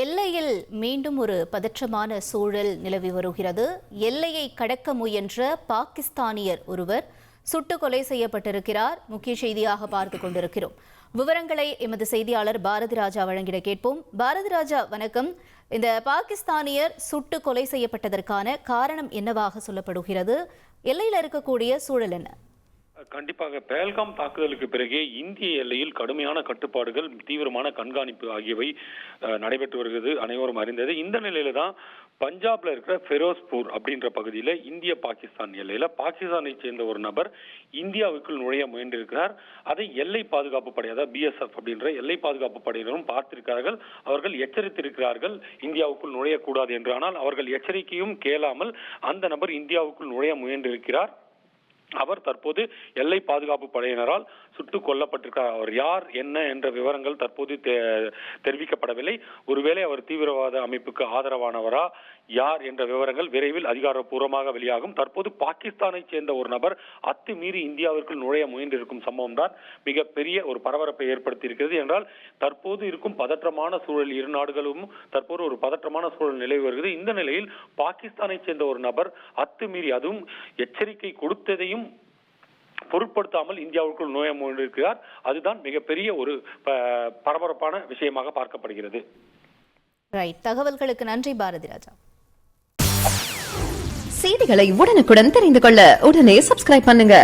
எல்லையில் மீண்டும் ஒரு பதற்றமான சூழல் நிலவி வருகிறது. எல்லையை கடக்க முயன்ற பாகிஸ்தானியர் ஒருவர் சுட்டு கொலை செய்யப்பட்டிருக்கிறார். முக்கிய செய்தியாக பார்த்துக் கொண்டிருக்கிறோம். விவரங்களை எமது செய்தியாளர் பாரதி ராஜா வழங்கிட கேட்போம். பாரதி ராஜா, வணக்கம். இந்த பாகிஸ்தானியர் சுட்டு கொலை செய்யப்பட்டதற்கான காரணம் என்னவாக சொல்லப்படுகிறது? எல்லையில் இருக்கக்கூடிய சூழல் என்ன? கண்டிப்பாக பெஹல்காம் தாக்குதலுக்கு பிறகே இந்திய எல்லையில் கடுமையான கட்டுப்பாடுகள், தீவிரமான கண்காணிப்பு ஆகியவை நடைபெற்று வருகிறது, அனைவரும் அறிந்தது. இந்த நிலையில தான் பஞ்சாப்ல இருக்கிற ஃபெரோஸ்பூர் அப்படின்ற பகுதியில இந்திய பாகிஸ்தான் எல்லையில பாகிஸ்தானை சேர்ந்த ஒரு நபர் இந்தியாவுக்குள் நுழைய முயன்றிருக்கிறார். அதை எல்லை பாதுகாப்பு படை, அதாவது BSF அப்படின்ற எல்லை பாதுகாப்பு படையினரும் பார்த்திருக்கிறார்கள். அவர்கள் எச்சரித்திருக்கிறார்கள் இந்தியாவுக்குள் நுழையக்கூடாது என்று. ஆனால் அவர்கள் எச்சரிக்கையும் கேளாமல் அந்த நபர் இந்தியாவுக்குள் நுழைய முயன்றிருக்கிறார். அவர் தற்போது எல்லை பாதுகாப்பு படையினரால் சுட்டுக் கொல்லப்பட்டிருக்கிறார். அவர் யார், என்ன என்ற விவரங்கள் தற்போது தெரிவிக்கப்படவில்லை. ஒருவேளை அவர் தீவிரவாத அமைப்புக்கு ஆதரவானவரா, யார் என்ற விவரங்கள் விரைவில் அதிகாரப்பூர்வமாக வெளியாகும். தற்போது பாகிஸ்தானை சேர்ந்த ஒரு நபர் அத்துமீறி இந்தியாவிற்குள் நுழைய முயன்றிருக்கும் சம்பவம் தான் மிகப்பெரிய ஒரு பரபரப்பை ஏற்படுத்தி இருக்கிறது. என்றால் தற்போது இருக்கும் பதற்றமான சூழல், இரு நாடுகளும் தற்போது ஒரு பதற்றமான சூழல் நிலவி வருகிறது. இந்த நிலையில் பாகிஸ்தானை சேர்ந்த ஒரு நபர் அத்துமீறி, அதுவும் எச்சரிக்கை கொடுத்ததையும் பொருட்படுத்தாமல் இந்தியாவுக்குள் நுழைய முயன்றிருக்கிறார். அதுதான் மிகப்பெரிய ஒரு பரபரப்பான விஷயமாக பார்க்கப்படுகிறது. தகவல்களுக்கு நன்றி பாரதி ராஜா. செய்திகளை உடனுக்குடன் தெரிந்து கொள்ள உடனே சப்ஸ்கிரைப் பண்ணுங்க.